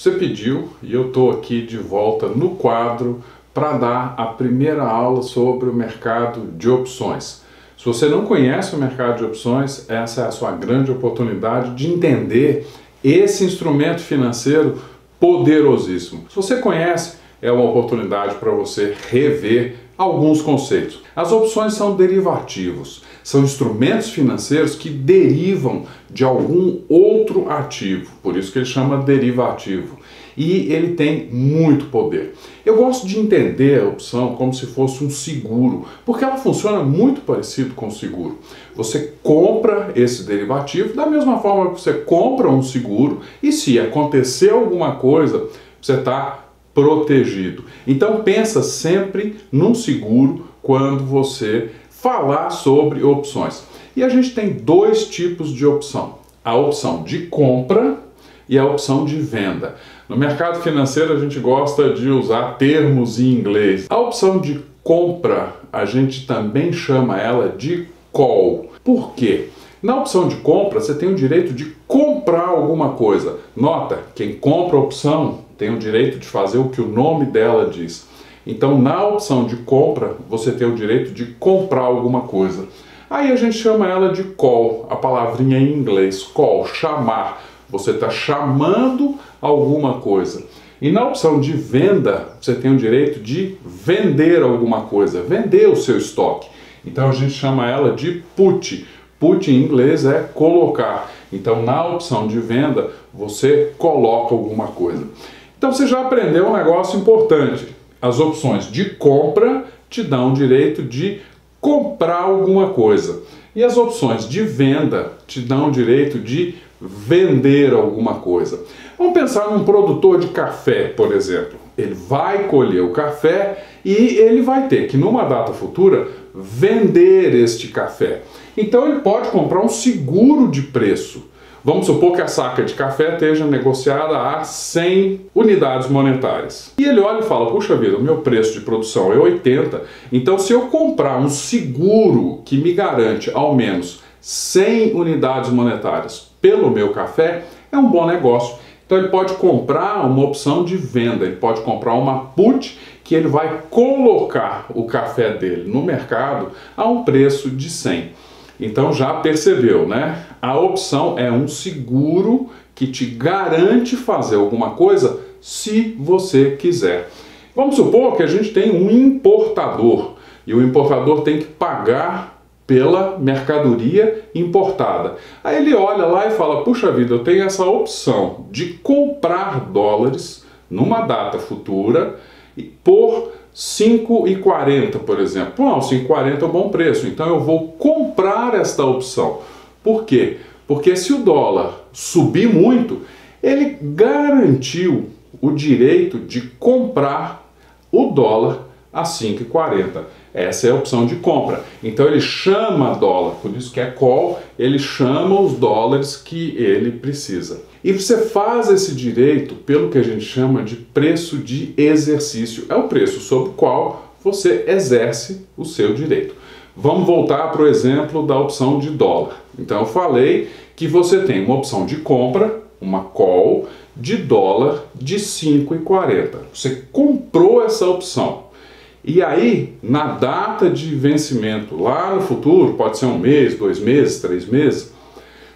Você pediu e eu estou aqui de volta no quadro para dar a primeira aula sobre o mercado de opções. Se você não conhece o mercado de opções, essa é a sua grande oportunidade de entender esse instrumento financeiro poderosíssimo. Se você conhece, é uma oportunidade para você rever alguns conceitos. As opções são derivativos, são instrumentos financeiros que derivam de algum outro ativo, por isso que ele chama derivativo. E ele tem muito poder. Eu gosto de entender a opção como se fosse um seguro, porque ela funciona muito parecido com o seguro. Você compra esse derivativo da mesma forma que você compra um seguro e se acontecer alguma coisa, você está protegido. Então pensa sempre num seguro quando você falar sobre opções. E a gente tem dois tipos de opção. A opção de compra e a opção de venda. No mercado financeiro a gente gosta de usar termos em inglês. A opção de compra a gente também chama ela de call. Por quê? Na opção de compra você tem o direito de comprar alguma coisa. Nota, quem compra a opção tem o direito de fazer o que o nome dela diz. Então na opção de compra você tem o direito de comprar alguma coisa. Aí a gente chama ela de call, a palavrinha em inglês, call, chamar. Você está chamando alguma coisa. E na opção de venda, você tem o direito de vender alguma coisa, vender o seu estoque. Então a gente chama ela de put. Put em inglês é colocar. Então na opção de venda, você coloca alguma coisa. Então você já aprendeu um negócio importante. As opções de compra te dão o direito de comprar alguma coisa. E as opções de venda te dão o direito de vender alguma coisa. Vamos pensar num produtor de café, por exemplo. Ele vai colher o café e ele vai ter que, numa data futura, vender este café. Então ele pode comprar um seguro de preço. Vamos supor que a saca de café esteja negociada a 100 unidades monetárias. E ele olha e fala, puxa vida, o meu preço de produção é 80, então se eu comprar um seguro que me garante ao menos 100 unidades monetárias pelo meu café, é um bom negócio. Então ele pode comprar uma opção de venda, ele pode comprar uma put que ele vai colocar o café dele no mercado a um preço de 100. Então já percebeu, né? A opção é um seguro que te garante fazer alguma coisa se você quiser. Vamos supor que a gente tem um importador e o importador tem que pagar pela mercadoria importada. Aí ele olha lá e fala, puxa vida, eu tenho essa opção de comprar dólares numa data futura por 5,40, por exemplo. Bom, 5,40 é um bom preço, então eu vou comprar esta opção. Por quê? Porque se o dólar subir muito, ele garantiu o direito de comprar o dólar a 5,40. Essa é a opção de compra. Então ele chama dólar, por isso que é call, ele chama os dólares que ele precisa. E você faz esse direito pelo que a gente chama de preço de exercício. É o preço sobre o qual você exerce o seu direito. Vamos voltar para o exemplo da opção de dólar. Então eu falei que você tem uma opção de compra, uma call, de dólar de 5,40. Você comprou essa opção. E aí, na data de vencimento, lá no futuro, pode ser um mês, 2 meses, 3 meses,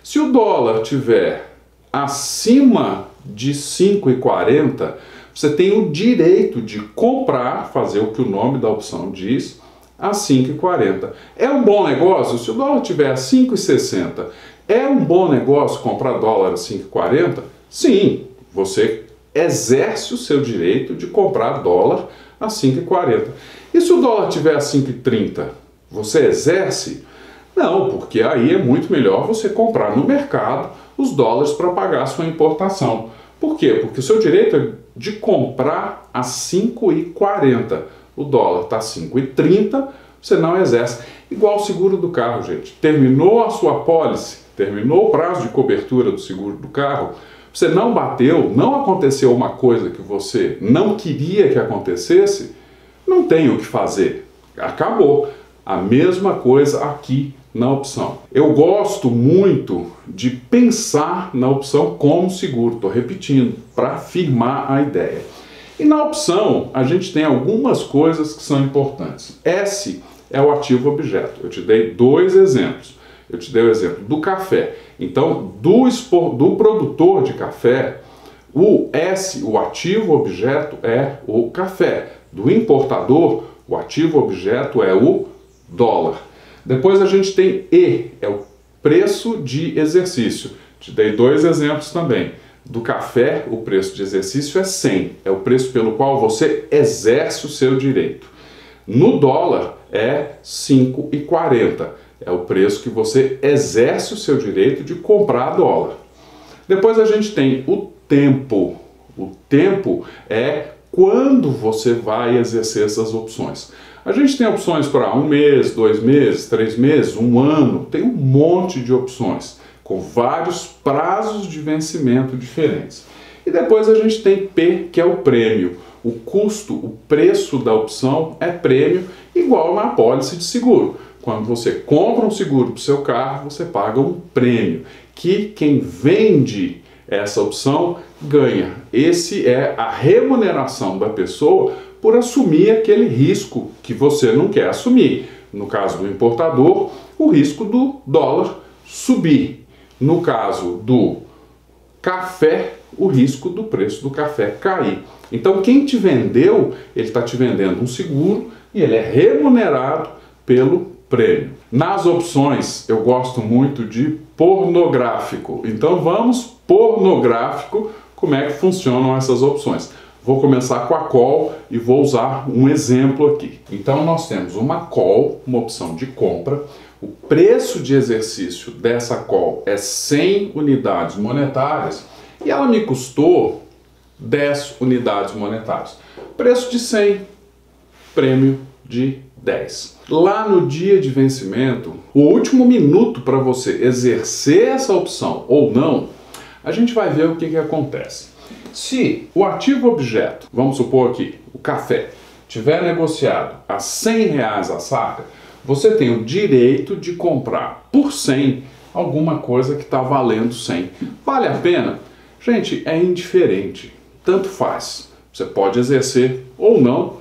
se o dólar tiver acima de 5,40, você tem o direito de comprar, fazer o que o nome da opção diz, a 5,40. É um bom negócio? Se o dólar tiver a 5,60, é um bom negócio comprar dólar a 5,40? Sim, você exerce o seu direito de comprar dólar a 5,40. E se o dólar tiver a 5,30, você exerce? Não, porque aí é muito melhor você comprar no mercado os dólares para pagar a sua importação. Por quê? Porque o seu direito é de comprar a 5,40. O dólar está a 5,30, você não exerce. Igual o seguro do carro, gente. Terminou a sua pólice, terminou o prazo de cobertura do seguro do carro, você não bateu, não aconteceu uma coisa que você não queria que acontecesse, não tem o que fazer. Acabou. A mesma coisa aqui na opção. Eu gosto muito de pensar na opção como seguro, estou repetindo, para firmar a ideia. E na opção, a gente tem algumas coisas que são importantes. S é o ativo objeto. Eu te dei dois exemplos. Eu te dei o exemplo do café. Então, do produtor de café, o S, o ativo objeto, é o café. Do importador, o ativo objeto é o dólar. Depois a gente tem E, é o preço de exercício. Te dei dois exemplos também. Do café, o preço de exercício é 100, é o preço pelo qual você exerce o seu direito. No dólar é 5,40, é o preço que você exerce o seu direito de comprar dólar. Depois a gente tem o tempo. O tempo é quando você vai exercer essas opções. A gente tem opções para 1 mês, 2 meses, 3 meses, 1 ano, tem um monte de opções, com vários prazos de vencimento diferentes. E depois a gente tem P, que é o prêmio. O custo, o preço da opção é prêmio, igual na apólice de seguro. Quando você compra um seguro para o seu carro, você paga um prêmio, que quem vende essa opção ganha. Esse é a remuneração da pessoa por assumir aquele risco que você não quer assumir. No caso do importador, o risco do dólar subir. No caso do café, o risco do preço do café cair. Então, quem te vendeu, ele está te vendendo um seguro e ele é remunerado pelo prêmio. Nas opções, eu gosto muito de pornográfico. Então, vamos pornográfico, como é que funcionam essas opções. Vou começar com a call e vou usar um exemplo aqui. Então, nós temos uma call, uma opção de compra. O preço de exercício dessa call é 100 unidades monetárias e ela me custou 10 unidades monetárias. Preço de 100, prêmio de 10. Lá no dia de vencimento, o último minuto para você exercer essa opção ou não, a gente vai ver o que acontece. Se o ativo objeto, vamos supor aqui, o café, tiver negociado a R$100 a saca, você tem o direito de comprar por 100 alguma coisa que está valendo 100. Vale a pena? Gente, é indiferente. Tanto faz. Você pode exercer ou não.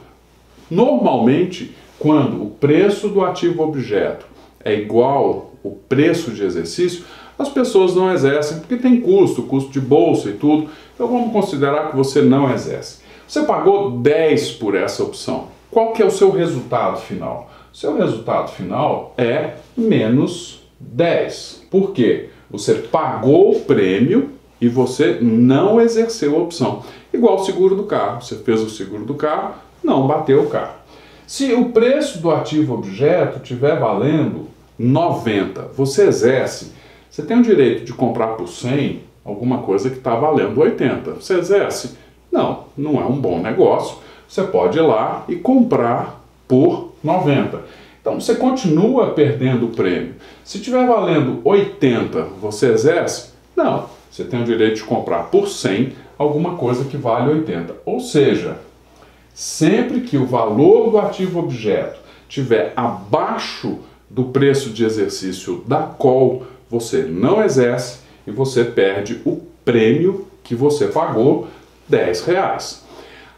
Normalmente, quando o preço do ativo objeto é igual ao preço de exercício, as pessoas não exercem porque tem custo de bolsa e tudo. Então vamos considerar que você não exerce. Você pagou 10 por essa opção. Qual que é o seu resultado final? Seu resultado final é menos 10. Por quê? Você pagou o prêmio e você não exerceu a opção. Igual o seguro do carro. Você fez o seguro do carro, não bateu o carro. Se o preço do ativo objeto estiver valendo 90, você exerce, você tem o direito de comprar por 100 alguma coisa que está valendo 80. Você exerce? Não, não é um bom negócio. Você pode ir lá e comprar por 90. Então você continua perdendo o prêmio. Se estiver valendo 80, você exerce? Não, você tem o direito de comprar por 100 alguma coisa que vale 80. Ou seja, sempre que o valor do ativo objeto estiver abaixo do preço de exercício da call, você não exerce e você perde o prêmio que você pagou, R$10.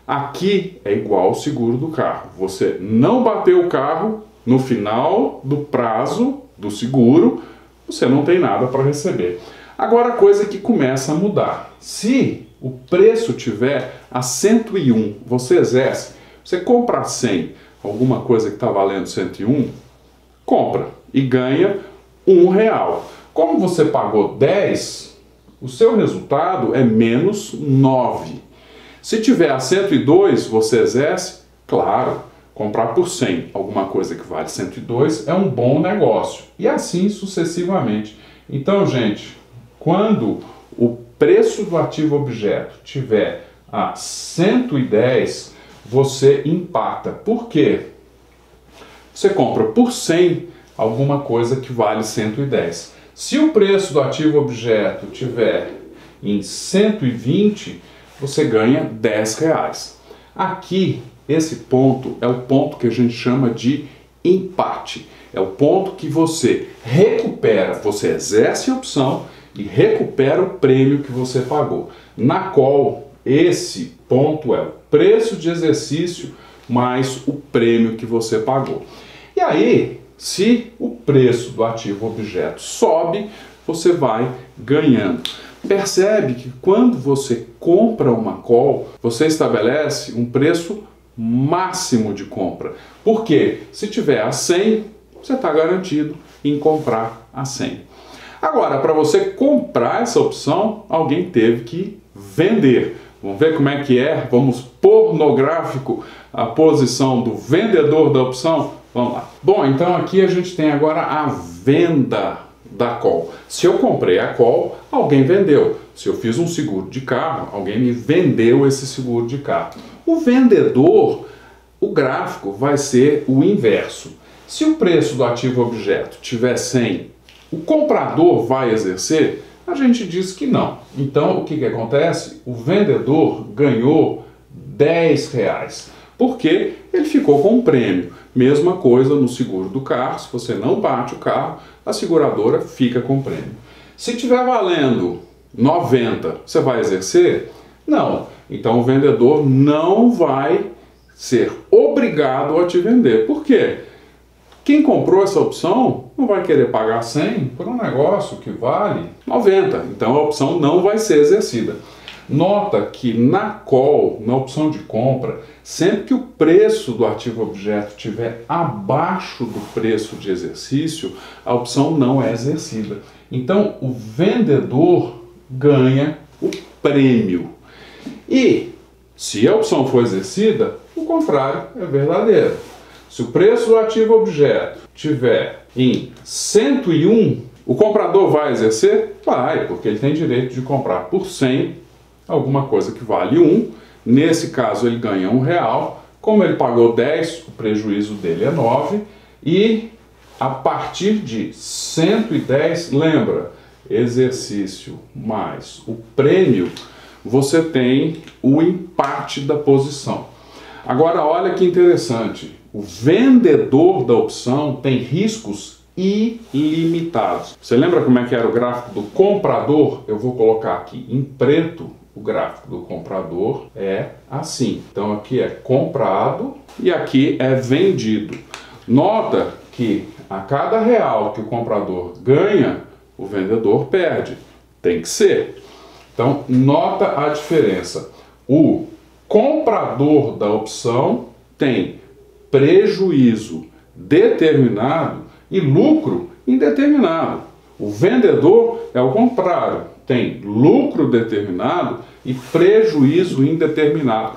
Aqui é igual ao seguro do carro. Você não bateu o carro, no final do prazo do seguro, você não tem nada para receber. Agora a coisa que começa a mudar. Se o preço tiver a 101, você exerce, você compra 100, alguma coisa que está valendo 101, compra e ganha R$1. Como você pagou 10, o seu resultado é menos 9. Se tiver a 102, você exerce? Claro, comprar por 100 alguma coisa que vale 102 é um bom negócio. E assim sucessivamente. Então, gente, quando o preço do ativo objeto tiver a 110, você empata. Por quê? Você compra por 100 alguma coisa que vale 110. Se o preço do ativo objeto tiver em 120, você ganha R$10. Aqui, esse ponto é o ponto que a gente chama de empate. É o ponto que você recupera, você exerce a opção e recupera o prêmio que você pagou. Na call, esse ponto é o preço de exercício mais o prêmio que você pagou. E aí, se o preço do ativo objeto sobe, você vai ganhando. Percebe que quando você compra uma call, você estabelece um preço máximo de compra. Porque se tiver a 100, você está garantido em comprar a 100. Agora, para você comprar essa opção, alguém teve que vender. Vamos ver como é que é? Vamos pôr no gráfico a posição do vendedor da opção? Vamos lá. Bom, então aqui a gente tem agora a venda da call. Se eu comprei a call, alguém vendeu. Se eu fiz um seguro de carro, alguém me vendeu esse seguro de carro. O vendedor, o gráfico vai ser o inverso. Se o preço do ativo objeto tiver 100, o comprador vai exercer? A gente diz que não. Então, o que acontece? O vendedor ganhou R$10, porque ele ficou com um prêmio. Mesma coisa no seguro do carro, se você não bate o carro, a seguradora fica com o prêmio. Se estiver valendo 90, você vai exercer? Não. Então, o vendedor não vai ser obrigado a te vender. Por quê? Quem comprou essa opção não vai querer pagar 100 por um negócio que vale 90. Então a opção não vai ser exercida. Nota que na call, na opção de compra, sempre que o preço do ativo objeto estiver abaixo do preço de exercício, a opção não é exercida. Então o vendedor ganha o prêmio. E se a opção for exercida, o contrário é verdadeiro. Se o preço do ativo objeto estiver em 101, o comprador vai exercer? Vai, porque ele tem direito de comprar por 100 alguma coisa que vale 1. Nesse caso ele ganha R$1. Como ele pagou 10, o prejuízo dele é 9. E a partir de 110, lembra, exercício mais o prêmio, você tem o empate da posição. Agora olha que interessante. O vendedor da opção tem riscos ilimitados. Você lembra como é que era o gráfico do comprador? Eu vou colocar aqui em preto. O gráfico do comprador é assim. Então aqui é comprado e aqui é vendido. Nota que a cada R$1 que o comprador ganha, o vendedor perde. Tem que ser. Então nota a diferença. O comprador da opção tem prejuízo determinado e lucro indeterminado. O vendedor é o contrário, tem lucro determinado e prejuízo indeterminado.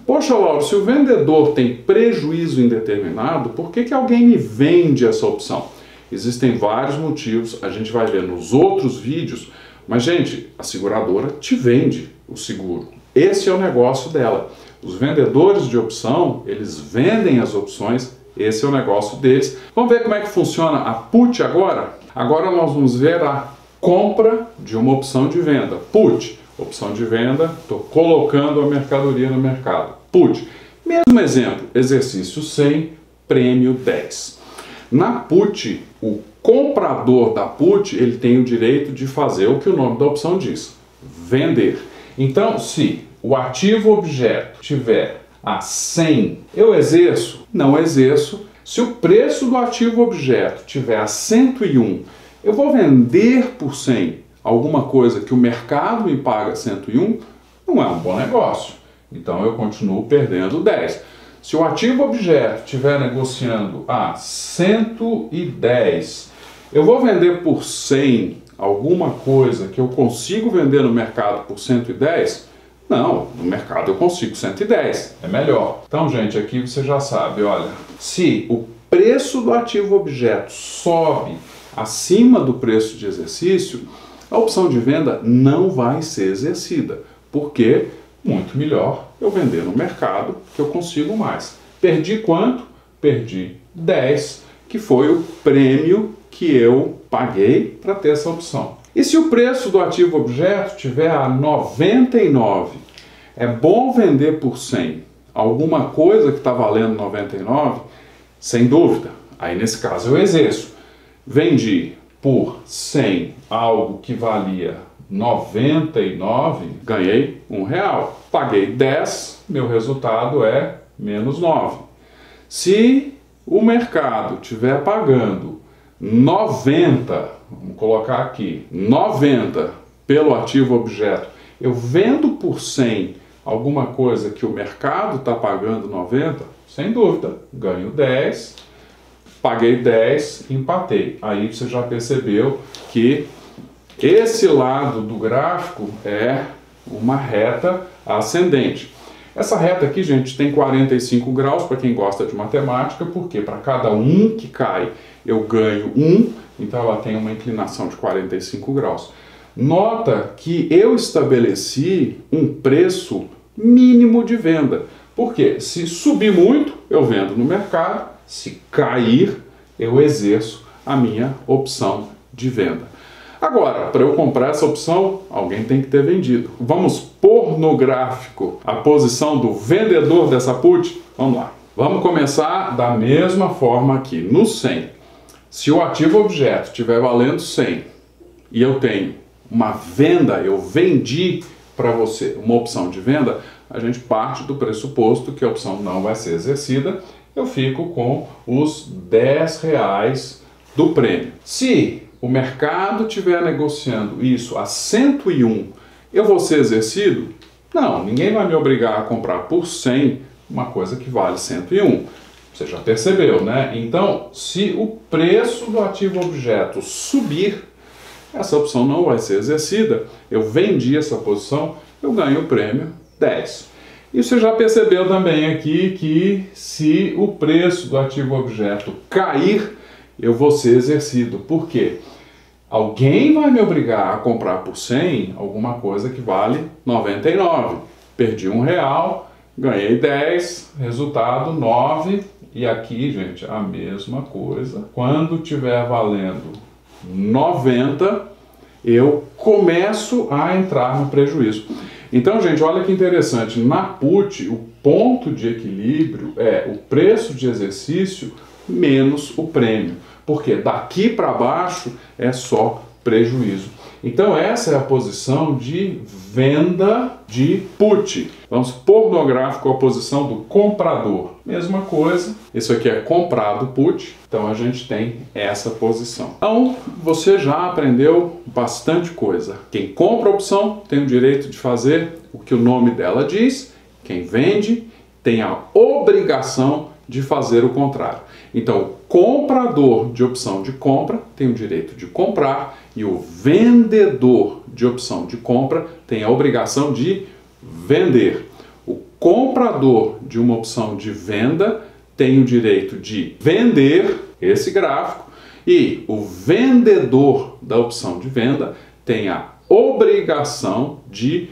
Poxa, Lauro, se o vendedor tem prejuízo indeterminado, por que alguém me vende essa opção? Existem vários motivos, a gente vai ver nos outros vídeos, mas, gente, a seguradora te vende o seguro. Esse é o negócio dela. Os vendedores de opção, eles vendem as opções, esse é o negócio deles. Vamos ver como é que funciona a put agora? Agora nós vamos ver a compra de uma opção de venda. Put, opção de venda, estou colocando a mercadoria no mercado. Put, mesmo exemplo, exercício 100, prêmio 10. Na put, o comprador da put, ele tem o direito de fazer o que o nome da opção diz, vender. Então, se o ativo objeto tiver a 100, eu exerço? Não exerço. Se o preço do ativo objeto tiver a 101, eu vou vender por 100 alguma coisa que o mercado me paga 101? Não é um bom negócio. Então eu continuo perdendo 10. Se o ativo objeto estiver negociando a 110, eu vou vender por 100 alguma coisa que eu consigo vender no mercado por 110? Não, no mercado eu consigo 110, é melhor. Então, gente, aqui você já sabe, olha, se o preço do ativo objeto sobe acima do preço de exercício, a opção de venda não vai ser exercida, porque muito melhor eu vender no mercado que eu consigo mais. Perdi quanto? Perdi 10, que foi o prêmio que eu paguei para ter essa opção. E se o preço do ativo objeto tiver a 99, é bom vender por 100 alguma coisa que está valendo 99? Sem dúvida, Aí nesse caso eu exerço. Vendi por 100 algo que valia 99, ganhei R$1. Paguei 10, meu resultado é menos 9. Se o mercado estiver pagando 90, vamos colocar aqui, 90 pelo ativo objeto, eu vendo por 100 alguma coisa que o mercado está pagando 90, sem dúvida, ganho 10, paguei 10, empatei. Aí você já percebeu que esse lado do gráfico é uma reta ascendente. Essa reta aqui, gente, tem 45 graus para quem gosta de matemática, porque para cada um que cai eu ganho 1, então ela tem uma inclinação de 45 graus. Nota que eu estabeleci um preço mínimo de venda. Porque se subir muito, eu vendo no mercado, se cair, eu exerço a minha opção de venda. Agora, para eu comprar essa opção, alguém tem que ter vendido. Vamos pôr no gráfico a posição do vendedor dessa put? Vamos lá. Vamos começar da mesma forma aqui, no 100. Se o ativo objeto estiver valendo 100 e eu tenho uma venda, eu vendi para você uma opção de venda, a gente parte do pressuposto que a opção não vai ser exercida, eu fico com os R$10 do prêmio. Se o mercado estiver negociando isso a 101, eu vou ser exercido? Não, ninguém vai me obrigar a comprar por 100 uma coisa que vale 101. Você já percebeu, né? Então, se o preço do ativo objeto subir, essa opção não vai ser exercida. Eu vendi essa posição, eu ganho o prêmio 10. E você já percebeu também aqui que se o preço do ativo objeto cair, eu vou ser exercido. Por quê? Alguém vai me obrigar a comprar por 100 alguma coisa que vale 99. Perdi R$1, ganhei 10, resultado 9. E aqui, gente, a mesma coisa. Quando tiver valendo 90, eu começo a entrar no prejuízo. Então, gente, olha que interessante. Na put, o ponto de equilíbrio é o preço de exercício menos o prêmio. Porque daqui para baixo é só prejuízo. Então essa é a posição de venda de put. Vamos pôr no gráfico a posição do comprador. Mesma coisa, isso aqui é comprado put, então a gente tem essa posição. Então você já aprendeu bastante coisa. Quem compra a opção tem o direito de fazer o que o nome dela diz. Quem vende tem a obrigação de fazer o contrário. Então, o comprador de opção de compra tem o direito de comprar e o vendedor de opção de compra tem a obrigação de vender. O comprador de uma opção de venda tem o direito de vender esse gráfico e o vendedor da opção de venda tem a obrigação de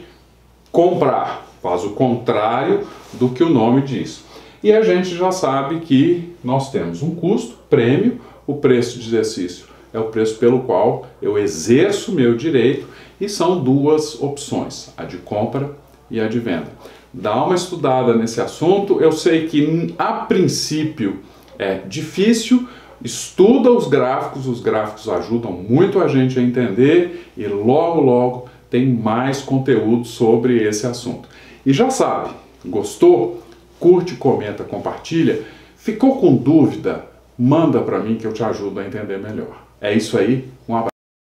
comprar. Faz o contrário do que o nome diz. E a gente já sabe que nós temos um custo, prêmio, o preço de exercício é o preço pelo qual eu exerço meu direito e são duas opções, a de compra e a de venda. Dá uma estudada nesse assunto, eu sei que a princípio é difícil, estuda os gráficos ajudam muito a gente a entender e logo logo tem mais conteúdo sobre esse assunto. E já sabe, gostou? Curte, comenta, compartilha. Ficou com dúvida? Manda para mim que eu te ajudo a entender melhor. É isso aí, um abraço.